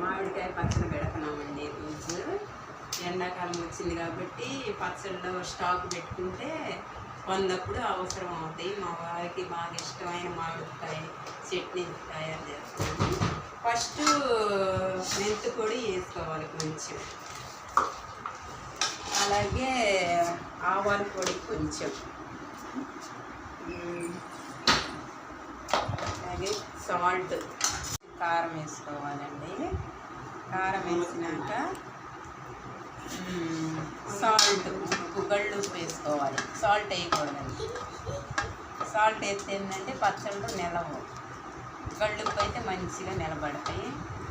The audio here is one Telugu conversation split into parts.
మామిడికాయ పచ్చడి పెడుతున్నామండి రోజు. ఎండాకాలం వచ్చింది కాబట్టి పచ్చడిలో స్టాక్ పెట్టుకుంటే వందప్పుడు అవసరం అవుతాయి. మా వారికి బాగా ఇష్టమైన మామిడికాయ చట్నీ తయారు చేస్తున్నాము. ఫస్ట్ మెంతి పొడి వేసుకోవాలి కొంచెం, అలాగే ఆవాల పొడి కొంచెం, అలాగే సాల్ట్, కారం వేసుకోవాలండి. కారం వేసినాక సాల్ట్, ఉప్పు, గళ్ళు ఉప్పు వేసుకోవాలి. సాల్ట్ వేయకూడదండి. సాల్ట్ వేస్తే ఏంటంటే పచ్చళ్ళు నిలవు, గళ్ళు ఉప్పు అయితే మంచిగా నిలబడతాయి.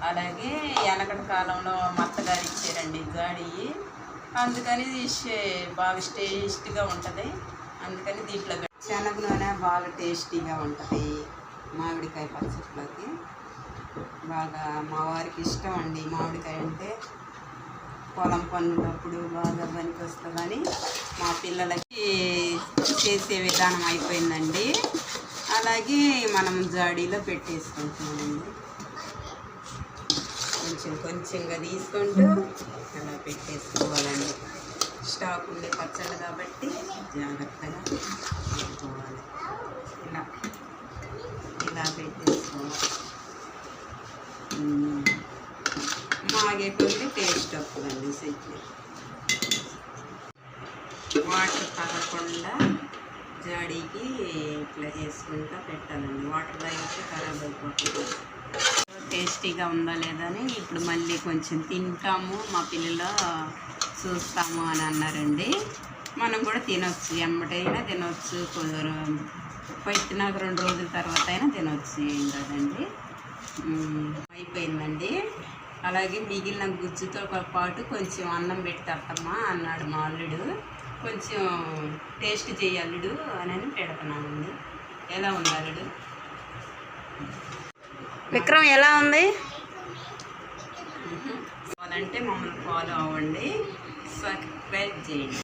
అలాగే వెనకటి కాలంలో మత్తగారు ఇచ్చారండి గాడి, అందుకని బాగా టేస్ట్గా ఉంటుంది. అందుకని దీంట్లో శనగ నూనె బాగా టేస్టీగా ఉంటుంది మామిడికాయ పచ్చట్లోకి. బాగా మా వారికి ఇష్టం అండి మామిడికాయ అంటే. పొలం పనులప్పుడు బాగా పనికి వస్తుందని మా పిల్లలకి చేసే విధానం అయిపోయిందండి. అలాగే మనం జాడీలో పెట్టేసుకుంటున్నామండి. కొంచెం కొంచెంగా తీసుకుంటూ అలా పెట్టేసుకోవాలండి. స్టాక్ ఉండే పచ్చళ్ళు కాబట్టి జాగ్రత్తగా పెట్టుకోవాలి. ఇలా పెట్టేసుకోవాలి. మాగేటువంటి టేస్ట్ వస్తుందండి చట్నీ. వాటర్ తగ్గకుండా జాడీకి ఇట్లా చేసుకుంటూ పెట్టాలండి. వాటర్ అయితే ఖరాబ్ అయిపోతుంది. టేస్టీగా ఉందా లేదా అని ఇప్పుడు మళ్ళీ కొంచెం తింటాము, మా పిల్లలు చూస్తాము అని అన్నారండి. మనం కూడా తినొచ్చు, ఎమ్మటైనా తినొచ్చు, పెట్టినాక 2 రోజుల తర్వాత అయినా తినొచ్చు, ఏం కదండి. అయిపోయిందండి. అలాగే మిగిలిన గుజ్జుతో పాటు కొంచెం అన్నం పెట్టి తప్పమ్మా అన్నాడు మా అల్లుడు. కొంచెం టేస్ట్ చేయి అల్లుడు అని పెడుతున్నానండి. ఎలా ఉంది అల్లుడు? విక్రమ్ ఎలా ఉంది? అంటే మమ్మల్ని ఫాలో అవ్వండి, సబ్స్క్రైబ్ చేయండి.